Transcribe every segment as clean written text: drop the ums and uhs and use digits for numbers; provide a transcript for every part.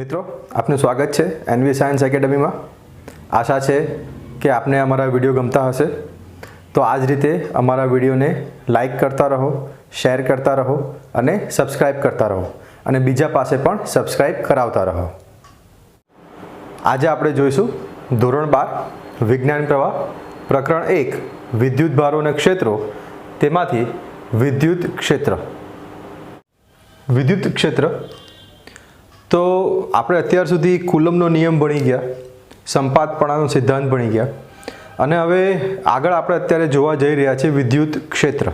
मित्रों आपનું સ્વાગત છે એનવી સાયન્સ એકેડમીમાં। આશા છે કે આપને અમારા વિડીયો ગમતા હશે, તો આ જ રીતે અમારા વિડીયોને લાઈક કરતા રહો, શેર કરતા રહો અને સબસ્ક્રાઈબ કરતા રહો અને બીજા પાસે પણ સબસ્ક્રાઈબ કરાવતા રહો। આજે આપણે જોઈશું ધોરણ 12 વિજ્ઞાન પ્રવાહ પ્રકરણ 1 વિદ્યુત ભારો અને ક્ષેત્રો, તેમાંથી વિદ્યુત ક્ષેત્ર। વિદ્યુત ક્ષેત્ર तो આપણે અત્યાર સુધી કુલમનો નિયમ ભણી ગયા, સંપાતપણાનો સિદ્ધાંત ભણી ગયા અને હવે આગળ આપણે અત્યારે જોવા જઈ રહ્યા છીએ વિદ્યુત ક્ષેત્ર।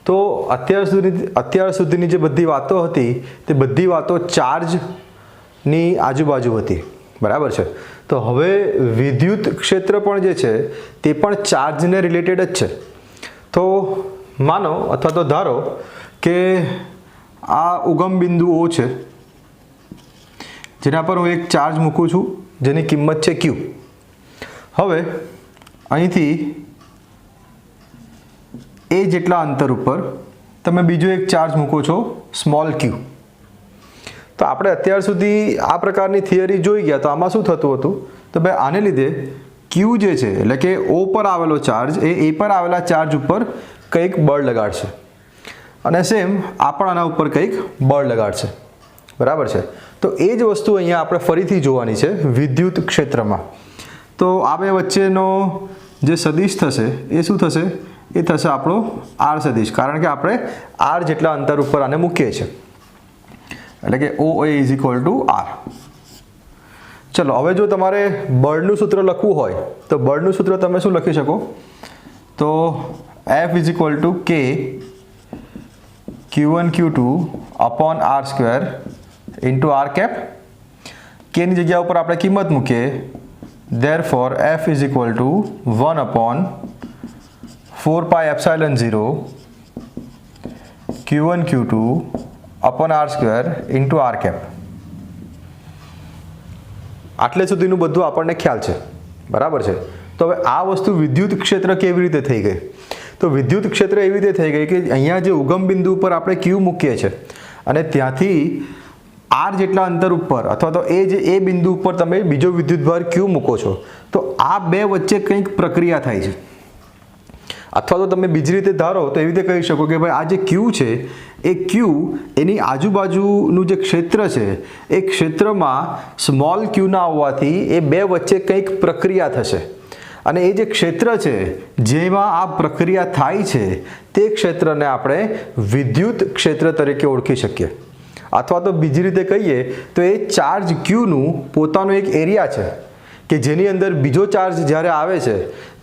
તો અત્યાર સુધીની જે બધી વાતો હતી તે બધી વાતો ચાર્જની આજુબાજુ હતી, બરાબર છે। તો હવે વિદ્યુત ક્ષેત્ર પણ જે છે તે પણ ચાર્જને રિલેટેડ જ છે। તો માનો અથવા તો ધારો કે આ ઉગમ બિંદુ O છે, જેના પર હું એક ચાર્જ મૂકું છું જેની કિંમત છે Q। હવે અહીંથી A જેટલા અંતર ઉપર તમે બીજો એક ચાર્જ મૂકો છો સ્મોલ q। તો આપણે અત્યાર સુધી આ પ્રકારની થિયરી જોઈ ગયા। તો આમાં શું થતું હતું, તો ભાઈ આને લીધે Q જે છે એટલે કે O પર આવેલો ચાર્જ એ A પર આવેલા ચાર્જ ઉપર કંઈક બળ લગાડશે અને સેમ આ પણ આના ઉપર કંઈક બળ લગાડશે, બરાબર છે। તો એ જ વસ્તુ અહીંયા આપણે ફરીથી જોવાની છે વિદ્યુત ક્ષેત્રમાં। તો આ બે વચ્ચેનો જે સદિશ થશે એ શું થશે, એ થશે આપણો R સદિશ, કારણ કે આપણે R જેટલા અંતર ઉપર આને મૂકીએ છીએ, એટલે કે OA is equal two R। ચલો હવે જો તમારે બળનું સૂત્ર લખવું હોય તો બળનું સૂત્ર તમે શું લખી શકો, તો F is equal to K Q1 Q2 upon R square into r cap. કે ની જગ્યા ઉપર આપણે કિંમત મૂકીએ, therefore F is equal to 1 upon 4 pi epsilon 0 Q1 Q2 upon r square into r cap. આટલે સુધીનું બધું આપણને ખ્યાલ છે, બરાબર છે। તો હવે આ વસ્તુ વિદ્યુત ક્ષેત્ર કેવી રીતે થઈ ગઈ, તો વિદ્યુત ક્ષેત્ર એવી રીતે થઈ ગઈ કે અહીંયા જે ઉગમ બિંદુ ઉપર આપણે Q મૂકીએ છીએ અને ત્યાંથી R જેટલા અંતર ઉપર અથવા તો એ બિંદુ ઉપર તમે બીજો વિદ્યુતભાર Q મૂકો છો, તો આ બે વચ્ચે કંઈક પ્રક્રિયા થાય છે। અથવા તો તમે બીજી રીતે ધારો તો એવી રીતે કહી શકો કે ભાઈ આ જે Q છે એ Q એની આજુબાજુનું જે ક્ષેત્ર છે એ ક્ષેત્રમાં સ્મોલ q ના આવવાથી એ બે વચ્ચે કંઈક પ્રક્રિયા થશે અને એ જે ક્ષેત્ર છે જેમાં આ પ્રક્રિયા થાય છે તે ક્ષેત્રને આપણે વિદ્યુત ક્ષેત્ર તરીકે ઓળખી શકીએ। અથવા તો બીજી રીતે કહીએ તો એ ચાર્જ Q નું પોતાનું એક એરિયા છે કે જેની અંદર બીજો ચાર્જ જ્યારે આવે છે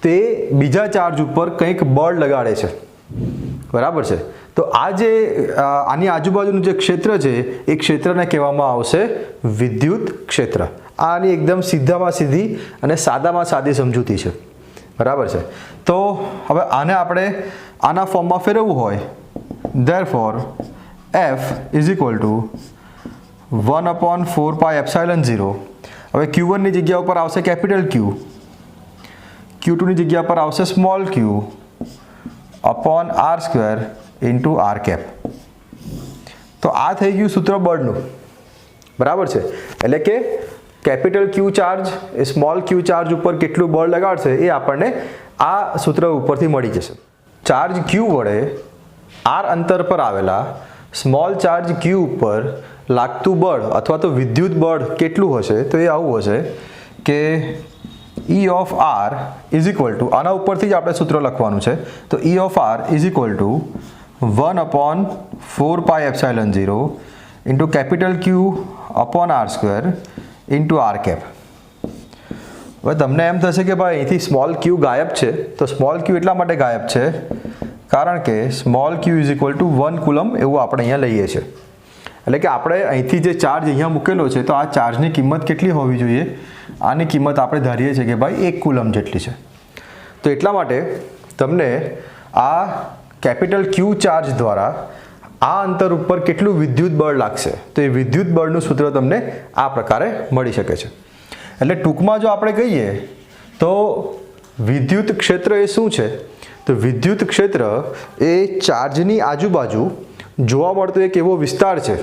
તે બીજા ચાર્જ ઉપર કંઈક બળ લગાડે છે, બરાબર છે। તો આ જે આની આજુબાજુનું જે ક્ષેત્ર છે એ ક્ષેત્રને કહેવામાં આવશે વિદ્યુત ક્ષેત્ર। આની એકદમ સીધામાં સીધી અને સાદામાં સાદી સમજૂતી છે, બરાબર છે। તો હવે આને આપણે આના ફોર્મમાં ફેરવવું હોય, therefore F is equal to 1 upon 4 pi epsilon 0। હવે Q1 ની જગ્યા ઉપર આવશે કેપિટલ Q, Q2 ની જગ્યા પર આવશે small q upon R square into r cap. તો આ થઈ ગયું સૂત્ર બળનું, બરાબર છે। એટલે કે કેપિટલ Q ચાર્જ એ સ્મોલ q ચાર્જ ઉપર કેટલું બળ લગાડશે એ આપણને આ સૂત્ર ઉપરથી મળી જશે। ચાર્જ Q વડે R અંતર પર આવેલા સ્મોલ ચાર્જ Q ઉપર લાગતું બળ અથવા તો વિદ્યુત બળ કેટલું હશે, તો એ આવું હશે કે E of R is equal to, આના ઉપરથી જ આપણે સૂત્ર લખવાનું છે, તો E of R is equal to 1 upon 4 pi epsilon 0 into capital Q upon R square into r cap. હવે તમને એમ થશે કે ભાઈ અહીંથી સ્મોલ q ગાયબ છે, તો સ્મોલ q એટલા માટે ગાયબ છે કારણ કે small q is equal to 1 coulomb એવું આપણે અહીંયા લઈએ છીએ। એટલે કે આપણે અહીંથી જે ચાર્જ અહીંયા મૂકેલો છે તો આ ચાર્જની કિંમત કેટલી હોવી જોઈએ, આની કિંમત આપણે ધારીએ છીએ કે ભાઈ 1 કુલમ જેટલી છે। તો એટલા માટે તમને આ કેપિટલ Q ચાર્જ દ્વારા આ અંતર ઉપર કેટલું વિદ્યુત બળ લાગશે, તો એ વિદ્યુત બળનું સૂત્ર તમને આ પ્રકારે મળી શકે છે। એટલે ટૂંકમાં જો આપણે કહીએ તો વિદ્યુત ક્ષેત્ર એ શું છે, તો વિદ્યુત ક્ષેત્ર એ ચાર્જની આજુબાજુ જોવા મળતો એક એવો વિસ્તાર છે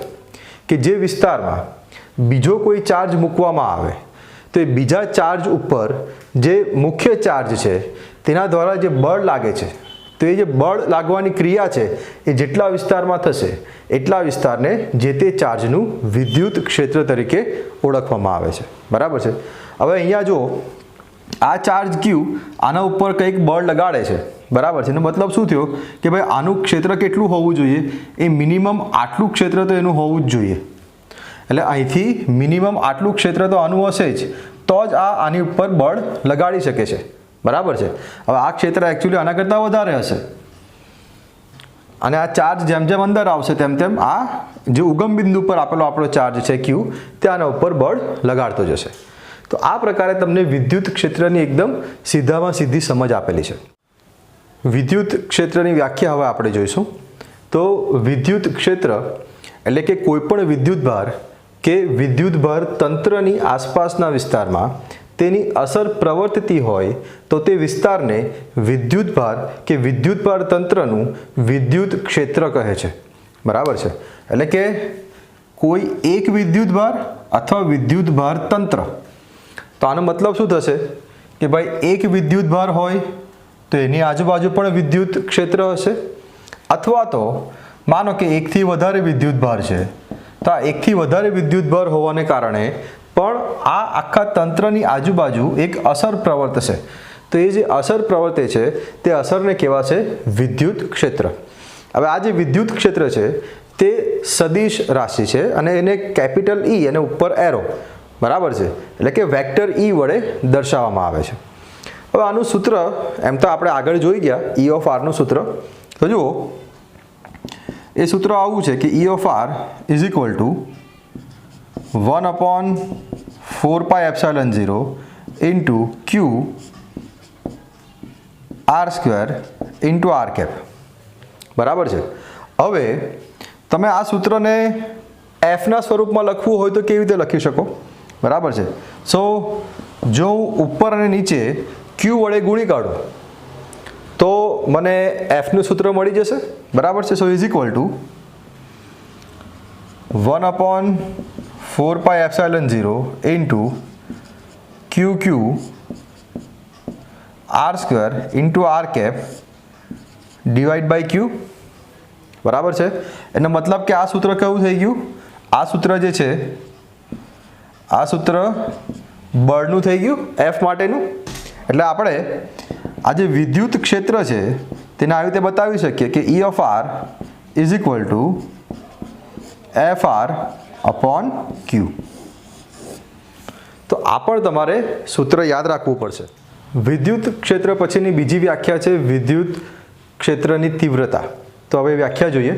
કે જે વિસ્તારમાં બીજો કોઈ ચાર્જ મૂકવામાં આવે તો એ બીજા ચાર્જ ઉપર જે મુખ્ય ચાર્જ છે તેના દ્વારા જે બળ લાગે છે, તો એ જે બળ લાગવાની ક્રિયા છે એ જેટલા વિસ્તારમાં થશે એટલા વિસ્તારને જે તે ચાર્જનું વિદ્યુત ક્ષેત્ર તરીકે ઓળખવામાં આવે છે. બરાબર છે. હવે અહીંયા જો આ ચાર્જ ક્યુ આના ઉપર કંઈક બળ લગાડે છે. બરાબર છે. એનો મતલબ શું થયો કે ભાઈ આનું ક્ષેત્ર કેટલું હોવું જોઈએ, એ મિનિમમ આટલું ક્ષેત્ર તો એનું હોવું જ જોઈએ. એટલે અહીંથી મિનિમમ આટલું ક્ષેત્ર તો આનું હશે જ, તો જ આ આની ઉપર બળ લગાડી શકે છે. બરાબર છે. હવે આ ક્ષેત્ર એકચ્યુઅલી આના કરતાં વધારે હશે અને આ ચાર્જ જેમ જેમ અંદર આવશે તેમ તેમ આ જે ઉગમ બિંદુ પર આપેલો આપણો ચાર્જ છે ક્યુ તે આના ઉપર બળ લગાડતો જશે. તો આ પ્રકારે તમને વિદ્યુત ક્ષેત્રની એકદમ સીધામાં સીધી સમજ આપેલી છે. વિદ્યુત ક્ષેત્રની વ્યાખ્યા હવે આપણે જોઈશું. તો વિદ્યુત ક્ષેત્ર એટલે કે કોઈપણ વિદ્યુતભાર કે વિદ્યુતભાર તંત્રની આસપાસના વિસ્તારમાં તેની અસર પ્રવર્તતી હોય તો તે વિસ્તારને વિદ્યુતભાર કે વિદ્યુતભાર તંત્રનું વિદ્યુત ક્ષેત્ર કહે છે. બરાબર છે. એટલે કે કોઈ એક વિદ્યુતભાર અથવા વિદ્યુતભાર તંત્ર, તો આનો મતલબ શું થશે કે ભાઈ એક વિદ્યુતભાર હોય તો એની આજુબાજુ પણ વિદ્યુત ક્ષેત્ર હશે, અથવા તો માનો કે એકથી વધારે વિદ્યુતભાર છે તો આ એકથી વધારે વિદ્યુતભાર હોવાને કારણે પણ આ આખા તંત્રની આજુબાજુ એક અસર પ્રવર્તશે. તો એ જે અસર પ્રવર્તે છે તે અસરને કહેવાશે વિદ્યુત ક્ષેત્ર. હવે આ જે વિદ્યુત ક્ષેત્ર છે તે સદિશ રાશિ છે અને એને કેપિટલ ઈ અને ઉપર એરો, બરાબર છે, એટલે કે વેક્ટર ઈ વડે દર્શાવવામાં આવે છે. હવે આનું સૂત્ર એમ તો આપણે આગળ જોઈ ગયા, ઈ ઓફ આરનું સૂત્ર. તો જુઓ એ સૂત્ર આવું છે કે E of R is equal to 1/4πε0 into q r square into r cap. બરાબર છે. હવે તમે આ સૂત્રને એફના સ્વરૂપમાં લખવું હોય તો કેવી રીતે લખી શકો? બરાબર છે. સો જો હું ઉપર અને નીચે ક્યુ વડે ગુણી કાઢું તો મને એફનું સૂત્ર મળી જશે. બરાબર છે. So is equal to 1/4πε0 into q r square into r cap divide by q. બરાબર છે. એનો મતલબ કે આ સૂત્ર કેવું થઈ ગયું? આ સૂત્ર જે છે આ સૂત્ર બળનું થઈ ગયું એફ માટેનું. એટલે આપણે આ જે વિદ્યુત ક્ષેત્ર છે તેને આવી રીતે બતાવી શકીએ કે E of R is equal to F R upon Q. તો આ પણ તમારે સૂત્ર યાદ રાખવું પડશે. વિદ્યુત ક્ષેત્ર પછીની બીજી વ્યાખ્યા છે વિદ્યુત ક્ષેત્રની તીવ્રતા. તો હવે વ્યાખ્યા જોઈએ.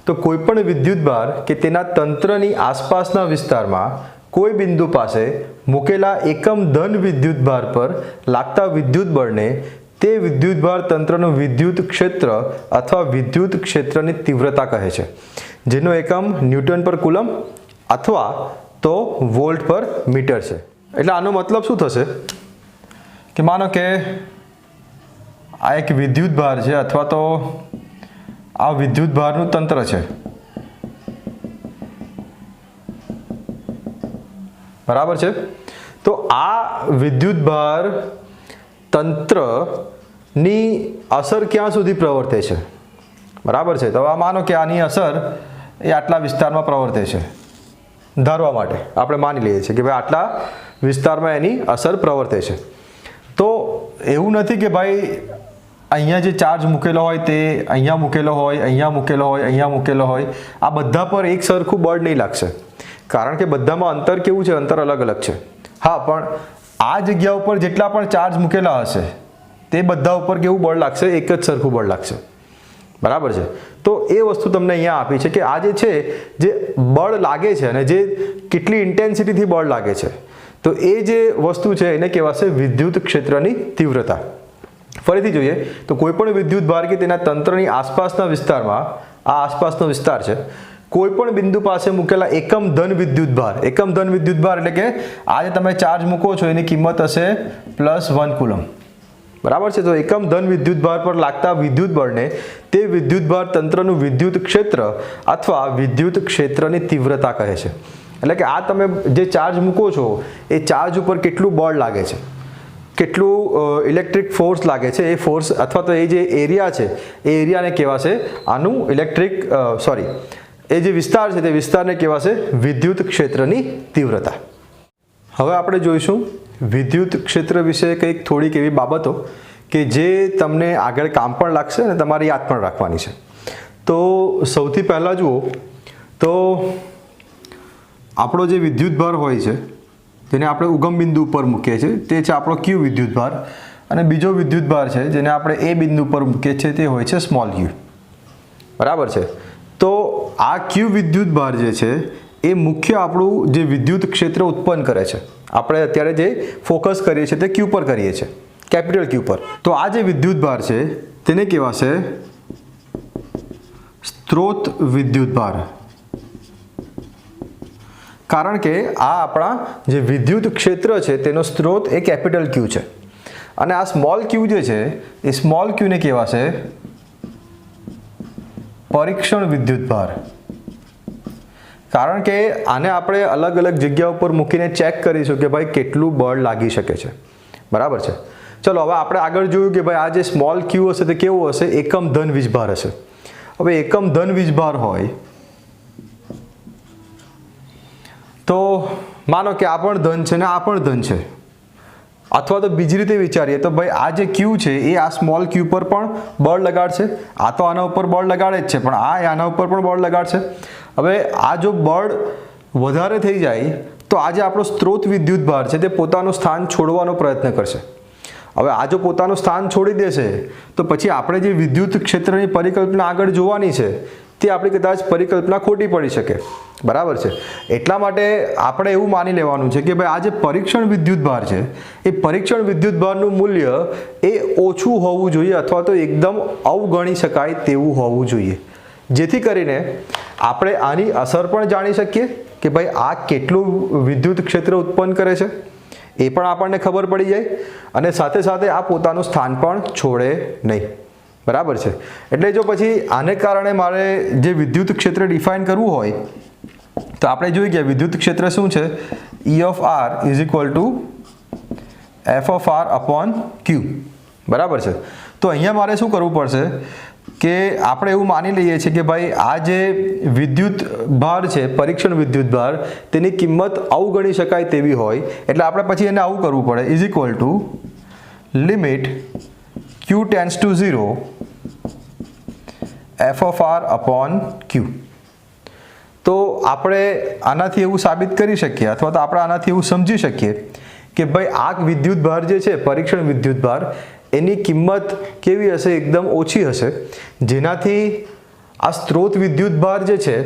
તો કોઈપણ વિદ્યુતભાર કે તેના તંત્રની આસપાસના વિસ્તારમાં કોઈ બિંદુ પાસે મૂકેલા એકમ ધન વિદ્યુતભાર પર લાગતા વિદ્યુત બળને તે વિદ્યુતભાર તંત્રનું વિદ્યુત ક્ષેત્ર અથવા વિદ્યુત ક્ષેત્રની તીવ્રતા કહે છે, જેનો એકમ ન્યૂટન પર કુલમ અથવા તો વોલ્ટ પર મીટર છે. એટલે આનો મતલબ શું થશે કે માનો કે આ એક વિદ્યુતભાર છે અથવા તો આ વિદ્યુતભારનું તંત્ર છે. બરાબર છે. તો આ વિદ્યુતભાર તંત્રની અસર ક્યાં સુધી પ્રવર્તે છે? બરાબર છે. તો આ માનો કે આની અસર એ આટલા વિસ્તારમાં પ્રવર્તે છે. ધારવા માટે આપણે માની લઈએ છીએ કે ભાઈ આટલા વિસ્તારમાં એની અસર પ્રવર્તે છે. તો એવું નથી કે ભાઈ અહીંયા જે ચાર્જ મૂકેલો હોય તે અહીંયા મૂકેલો હોય, અહીંયા મૂકેલો હોય, અહીંયા મૂકેલો હોય, આ બધા પર એક સરખું બળ નહીં લાગશે, કારણ કે બધામાં અંતર કેવું છે? અંતર અલગ અલગ છે. હા, પણ આ જગ્યા ઉપર જેટલા પણ ચાર્જ મૂકેલા હશે તે બધા ઉપર કેવું બળ લાગશે? એક જ સરખું બળ લાગશે. બરાબર છે. તો એ વસ્તુ તમને અહીંયા આપી છે કે આ જે છે જે બળ લાગે છે અને જે કેટલી ઇન્ટેન્સિટીથી બળ લાગે છે, તો એ જે વસ્તુ છે એને કહેવાશે વિદ્યુત ક્ષેત્રની તીવ્રતા. ફરીથી જોઈએ તો કોઈપણ વિદ્યુતભાર કે તેના તંત્રની આસપાસના વિસ્તારમાં, આ આસપાસનો વિસ્તાર છે, કોઈપણ બિંદુ પાસે મૂકેલા એકમ ધન વિદ્યુતભાર એટલે કે આ જે તમે ચાર્જ મૂકો છો એની કિંમત હશે +1 કુલમ. બરાબર છે. તો એકમ ધન વિદ્યુતભાર પર લાગતા વિદ્યુત બળને તે વિદ્યુતભાર તંત્રનું વિદ્યુત ક્ષેત્ર અથવા વિદ્યુત ક્ષેત્રની તીવ્રતા કહે છે. એટલે કે આ તમે જે ચાર્જ મૂકો છો એ ચાર્જ ઉપર કેટલું બળ લાગે છે, કેટલું ઇલેક્ટ્રિક ફોર્સ લાગે છે, એ ફોર્સ અથવા તો એ જે એરિયા છે એ એરિયાને કહેવાશે આનું એ જે વિસ્તાર છે તે વિસ્તારને કહેવાશે વિદ્યુત ક્ષેત્રની તીવ્રતા. હવે આપણે જોઈશું વિદ્યુત ક્ષેત્ર વિશે કંઈક થોડીક એવી બાબતો કે જે તમને આગળ કામ પણ લાગશે અને તમારે યાદ પણ રાખવાની છે. તો સૌથી પહેલાં જુઓ તો આપણો જે વિદ્યુતભાર હોય છે જેને આપણે ઉગમ બિંદુ ઉપર મૂકીએ છીએ તે છે આપણો ક્યુ વિદ્યુતભાર, અને બીજો વિદ્યુતભાર છે જેને આપણે એ બિંદુ પર મૂકીએ છીએ તે હોય છે સ્મોલ ક્યુ. બરાબર છે. તો આ ક્યુ વિદ્યુતભાર જે છે એ મુખ્ય આપણું જે વિદ્યુત ક્ષેત્ર ઉત્પન્ન કરે છે. આપણે અત્યારે જે ફોકસ કરીએ છીએ તે ક્યુ પર કરીએ છીએ, કેપિટલ ક્યુ પર. તો આ જે વિદ્યુતભાર છે તેને કહેવાશે સ્ત્રોત વિદ્યુતભાર, કારણ કે આ આપણા જે વિદ્યુત ક્ષેત્ર છે તેનો સ્ત્રોત એ કેપિટલ ક્યુ છે, અને આ સ્મોલ ક્યુ જે છે એ સ્મોલ ક્યુને કહેવાશે પરીક્ષણ વિદ્યુતભાર, કારણ કે આને આપણે અલગ અલગ જગ્યા ઉપર મૂકીને ચેક કરીશું કે ભાઈ કેટલું બળ લાગી શકે છે. બરાબર છે. ચલો હવે આપણે આગળ જોયું કે ભાઈ આ જે સ્મોલ ક્યુ હશે તે કેવું હશે, એકમ ધન વીજભાર હશે. હવે એકમ ધન વીજભાર હોય તો માનો કે આ પણ ધન છે ને આ પણ ધન છે, અથવા તો બીજી રીતે વિચારીએ તો ભાઈ આ જે ક્યુ છે એ આ સ્મોલ ક્યુ પર પણ બળ લગાડશે, આ તો આના ઉપર બળ લગાડે જ છે પણ આ આના ઉપર પણ બળ લગાડશે. હવે આ જો બળ વધારે થઈ જાય તો આ જે આપણો સ્ત્રોત વિદ્યુતભાર છે તે પોતાનું સ્થાન છોડવાનો પ્રયત્ન કરશે. હવે આ જો પોતાનું સ્થાન છોડી દેશે તો પછી આપણે જે વિદ્યુત ક્ષેત્રની પરિકલ્પના આગળ જોવાની છે તે આપણી કદાચ પરિકલ્પના ખોટી પડી શકે. બરાબર છે. એટલા માટે આપણે એવું માની લેવાનું છે કે ભાઈ આ જે પરીક્ષણ વિદ્યુતભાર છે એ પરીક્ષણ વિદ્યુતભારનું મૂલ્ય એ ઓછું હોવું જોઈએ અથવા તો એકદમ અવગણી શકાય તેવું હોવું જોઈએ, જેથી કરીને આપણે આની અસર પણ જાણી શકીએ કે ભાઈ આ કેટલું વિદ્યુત ક્ષેત્ર ઉત્પન્ન કરે છે એ પણ આપણને ખબર પડી જાય, અને સાથે સાથે આ પોતાનું સ્થાન પણ છોડે નહીં. બરાબર છે. એટલે જો પછી આને કારણે મારે જે વિદ્યુત ક્ષેત્ર ડિફાઇન કરવું હોય તો આપણે જોઈ ગયા વિદ્યુત ક્ષેત્ર શું છે, E of R is equal to F of R upon Q. બરાબર છે. તો અહીંયા મારે શું કરવું પડશે કે આપણે એવું માની લઈએ છીએ કે ભાઈ આ જે વિદ્યુત ભાર છે પરીક્ષણ વિદ્યુત ભાર તેની કિંમત અવગણી શકાય તેવી હોય, એટલે આપણે પછી એને આવું કરવું પડે, is equal two limit Q tends to 0 F of R upon Q. તો આપણે આનાથી એવું સાબિત કરી શકીએ અથવા તો આપણે આનાથી એવું સમજી શકીએ કે ભાઈ આ વિદ્યુત ભાર જે છે પરીક્ષણ વિદ્યુત ભાર એની કિંમત કેવી હશે, એકદમ ઓછી હશે, જેનાથી આ સ્ત્રોત વિદ્યુત ભાર જે છે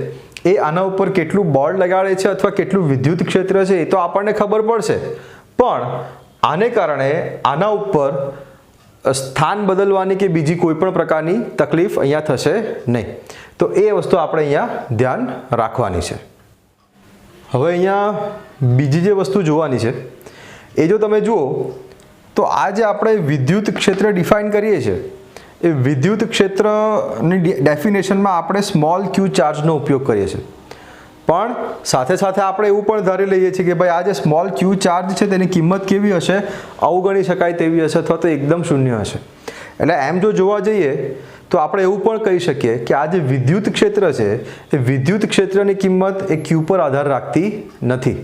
એ આના ઉપર કેટલું બળ લગાડે છે અથવા કેટલું વિદ્યુત ક્ષેત્ર છે એ તો આપણને ખબર પડશે, પણ આને કારણે આના ઉપર સ્થાન બદલવાની કે બીજી કોઈ પણ પ્રકારની તકલીફ અહીંયા થશે નહીં. તો એ વસ્તુ આપણે અહીંયા ધ્યાન રાખવાની છે. હવે અહીંયા બીજી જે વસ્તુ જોવાની છે એ જો તમે જુઓ તો આ જે આપણે વિદ્યુત ક્ષેત્ર ડિફાઇન કરીએ છીએ એ વિદ્યુત ક્ષેત્રની ડેફિનેશનમાં આપણે સ્મોલ ક્યુ ચાર્જનો ઉપયોગ કરીએ છીએ, પણ સાથે સાથે આપણે એવું પણ ધારી લઈએ છીએ કે ભાઈ આ જે સ્મોલ ક્યુ ચાર્જ છે તેની કિંમત કેવી હશે, અવગણી શકાય તેવી હશે અથવા તો એકદમ શૂન્ય હશે. એટલે એમ જો જોવા જઈએ તો આપણે એવું પણ કહી શકીએ કે આ જે વિદ્યુત ક્ષેત્ર છે એ વિદ્યુત ક્ષેત્રની કિંમત એ ક્યુ પર આધાર રાખતી નથી.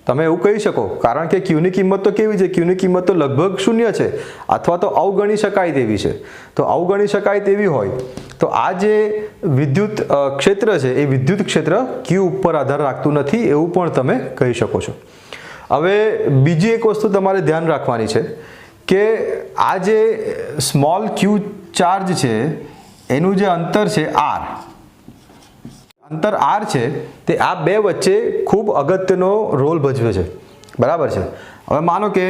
તમે એવું કહી શકો, કારણ કે ક્યુની કિંમત તો કેવી છે, ક્યુની કિંમત તો લગભગ શૂન્ય છે અથવા તો અવગણી શકાય તેવી છે. તો અવગણી શકાય તેવી હોય તો આ જે વિદ્યુત ક્ષેત્ર છે એ વિદ્યુત ક્ષેત્ર ક્યુ ઉપર આધાર રાખતું નથી એવું પણ તમે કહી શકો છો. હવે બીજી એક વસ્તુ તમારે ધ્યાન રાખવાની છે કે આ જે સ્મોલ ક્યુ ચાર્જ છે એનું જે અંતર છે અંતર R છે તે આ બે વચ્ચે ખૂબ અગત્યનો રોલ ભજવે છે. બરાબર છે. હવે માનો કે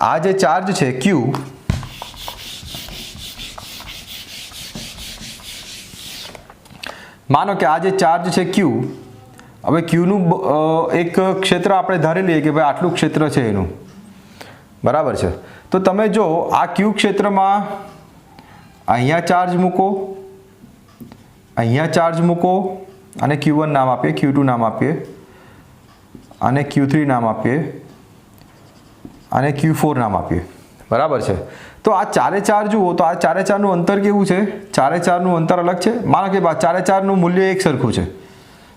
આ જે ચાર્જ છે Q માનો કે આ જે ચાર્જ છે Q, હવે Qનું એક ક્ષેત્ર આપણે ધારી લઈએ કે ભાઈ આટલું ક્ષેત્ર છે એનું. બરાબર છે. તો તમે જો આ Q ક્ષેત્રમાં અહીંયા ચાર્જ મૂકો, અહીંયા ચાર્જ મૂકો અને Q1 નામ આપીએ, Q2 નામ આપીએ, આને Q3 નામ આપીએ, આને Q4 નામ આપીએ, બરાબર છે। તો આ ચારે ચાર જુઓ તો આ ચારે ચારનું અંતર કેવું છે? ચારે ચારનું અંતર અલગ છે। માનો કે ચારે ચારનું મૂલ્ય એક સરખું છે,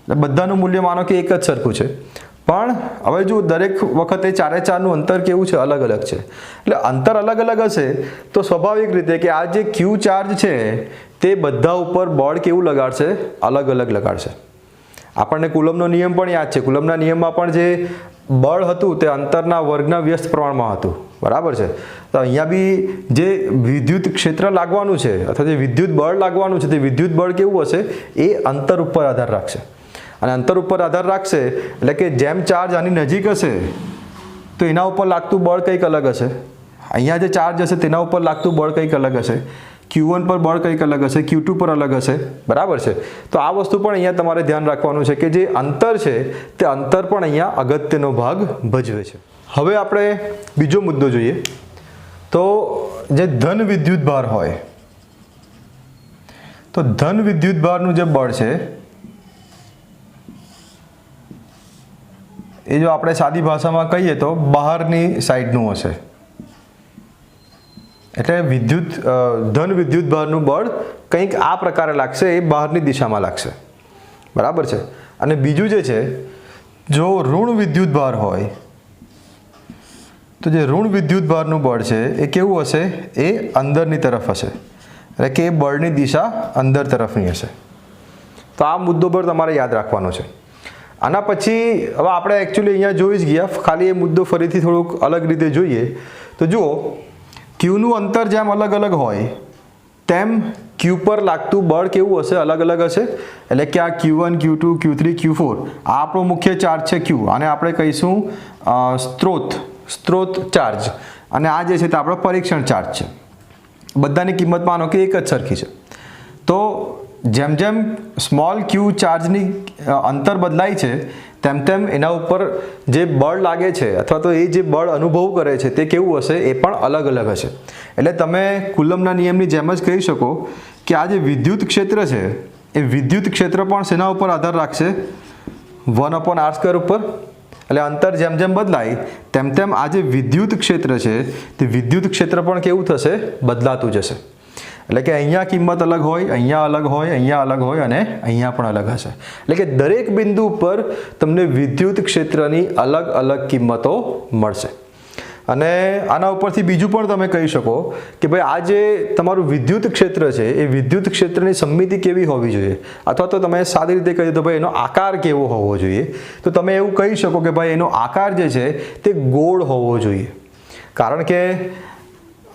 એટલે બધાનું મૂલ્ય માનો કે એક જ સરખું છે, પણ હવે જો દરેક વખતે ચારે ચારનું અંતર કેવું છે? અલગ અલગ છે। એટલે અંતર અલગ અલગ હશે તો સ્વાભાવિક રીતે કે આ જે Q ચાર્જ છે તે બધા ઉપર બળ કેવું લગાડશે? અલગ અલગ લગાડશે। આપણને કુલમનો નિયમ પણ યાદ છે। કુલમના નિયમમાં પણ જે બળ હતું તે અંતરના વર્ગના વ્યસ્ત પ્રમાણમાં હતું, બરાબર છે। તો અહીંયા બી જે વિદ્યુત ક્ષેત્ર લાગવાનું છે અથવા જે વિદ્યુત બળ લાગવાનું છે તે વિદ્યુત બળ કેવું હશે? એ અંતર ઉપર આધાર રાખશે, અને અંતર ઉપર આધાર રાખશે એટલે કે જેમ ચાર્જ આની નજીક હશે તો એના ઉપર લાગતું બળ કંઈક અલગ હશે, અહીંયા જે ચાર્જ હશે તેના ઉપર લાગતું બળ કંઈક અલગ હશે, Q1 પર બળ કંઈક અલગ હશે, Q2 પર અલગ હશે, બરાબર છે। તો આ વસ્તુ પણ અહીંયા તમારે ધ્યાન રાખવાનું છે કે જે અંતર છે તે અંતર પણ અહીંયા અગત્યનો ભાગ ભજવે છે। હવે આપણે બીજો મુદ્દો જોઈએ તો જે ધન વિદ્યુત ભાર હોય તો ધન વિદ્યુત ભારનું જે બળ છે એ જો આપણે સાદી ભાષામાં કહીએ તો બહારની સાઈડનું હશે, એટલે ધન વિદ્યુત ભારનું બળ કંઈક આ પ્રકારે લાગશે, એ બહારની દિશામાં લાગશે, બરાબર છે। અને બીજું જે છે જો ઋણ વિદ્યુત ભાર હોય તો જે ઋણ વિદ્યુત ભારનું બળ છે એ કેવું હશે? એ અંદરની તરફ હશે, એટલે કે એ બળની દિશા અંદર તરફની હશે। તો આ મુદ્દો પર તમારે યાદ રાખવાનો છે। આના પછી હવે આપણે એકચ્યુઅલી અહીંયા જોઈ જ ગયા, ખાલી એ મુદ્દો ફરીથી થોડુંક અલગ રીતે જોઈએ તો જુઓ Qનું અંતર જેમ અલગ અલગ હોય તેમ Q પર લાગતું બળ કેવું હશે? અલગ અલગ હશે, એટલે કે આ Q1, Q2, Q3, Q4 આ આપણો મુખ્ય ચાર્જ છે Q, આને આપણે કહીશું સ્ત્રોત ચાર્જ, અને આ જે છે તે આપણો પરીક્ષણ ચાર્જ છે। બધાની કિંમત માનો કે એક જ સરખી છે। તો જેમ જેમ સ્મોલ Q ચાર્જની અંતર બદલાય છે તેમ તેમ એના ઉપર જે બળ લાગે છે અથવા તો એ જે બળ અનુભવ કરે છે તે કેવું હશે? એ પણ અલગ અલગ હશે। એટલે તમે કુલમના નિયમની જેમ જ કહી શકો કે આ જે વિદ્યુત ક્ષેત્ર છે એ વિદ્યુત ક્ષેત્ર પણ શેના ઉપર આધાર રાખશે? 1/r² ઉપર। એટલે અંતર જેમ જેમ બદલાય તેમ તેમ આ જે વિદ્યુત ક્ષેત્ર છે તે વિદ્યુત ક્ષેત્ર પણ કેવું થશે? બદલાતું જશે। એટલે કે અહીંયા કિંમત અલગ હોય, અહીંયા અલગ હોય, અહીંયા અલગ હોય અને અહીંયા પણ અલગ હશે। એટલે કે દરેક બિંદુ ઉપર તમને વિદ્યુત ક્ષેત્રની અલગ અલગ કિંમતો મળશે। અને આના ઉપરથી બીજું પણ તમે કહી શકો કે ભાઈ આ જે તમારું વિદ્યુત ક્ષેત્ર છે એ વિદ્યુત ક્ષેત્રની સમમિતિ કેવી હોવી જોઈએ, અથવા તો તમે સાદી રીતે કહી દો ભાઈ એનો આકાર કેવો હોવો જોઈએ, તો તમે એવું કહી શકો કે ભાઈ એનો આકાર જે છે તે ગોળ હોવો જોઈએ। કારણ કે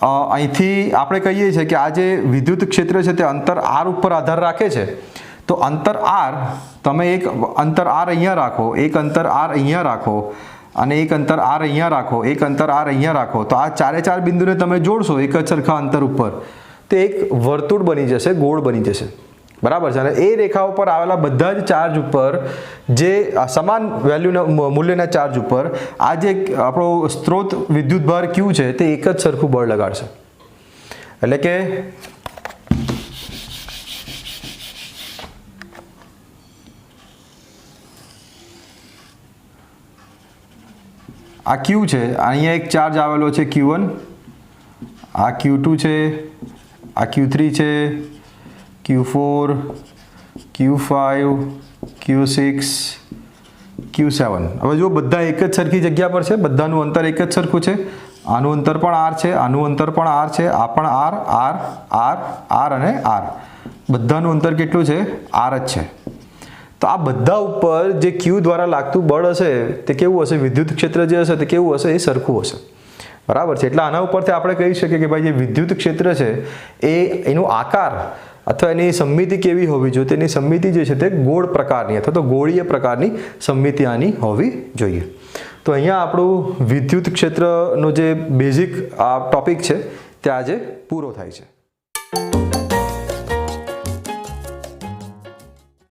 અહીંથી આપણે કહીએ છીએ કે આ જે વિદ્યુત ક્ષેત્ર છે તે અંતર r ઉપર આધાર રાખે છે, તો અંતર r તમે એક અંતર r અહીંયા રાખો, એક અંતર r અહીંયા રાખો અને એક અંતર r અહીંયા રાખો, એક અંતર r અહીંયા રાખો, તો આ ચારે ચાર બિંદુને તમે જોડશો એક જ સરખા અંતર ઉપર તો એક વર્તુળ બની જશે, ગોળ બની જશે, બરાબર છે। અને એ રેખા ઉપર આવેલા બધા જ ચાર્જ ઉપર જે સમાન વેલ્યુના મૂલ્યના ચાર્જ ઉપર આ જે આપણો સ્ત્રોત વિદ્યુતભાર Q છે તે એક જ સરખું બળ લગાડશે। એટલે કે આ Q છે, અહીંયા એક ચાર્જ આવેલો છે Q1, આ Q2 છે, આ Q3 છે, Q4, Q5, Q6, Q7। હવે જો બધા એક જ સરખી જગ્યા પર છે, બધાનું અંતર એક જ સરખું છે, આનું અંતર પણ r છે, આનું અંતર પણ r છે, આ પણ r, r, r, r અને r, બધાનું અંતર કેટલું છે? r જ છે। તો આ બધા ઉપર જે Q દ્વારા લાગતું બળ હશે તે કેવું હશે? વિદ્યુત ક્ષેત્ર જે હશે તે કેવું હશે? એ સરખું હશે, બરાબર છે। એટલે આના ઉપરથી આપણે કહી શકીએ કે ભાઈ જે વિદ્યુત ક્ષેત્ર છે એ એનો આકાર અથવા એની સમમિતિ કેવી હોવી જોઈએ? તેની સમમિતિ જે છે તે ગોળ પ્રકારની અથવા તો ગોળીય પ્રકારની સમમિતિ આની હોવી જોઈએ। તો અહીંયા આપણું વિદ્યુત ક્ષેત્રનો જે બેઝિક આ ટોપિક છે તે આજે પૂરો થાય છે।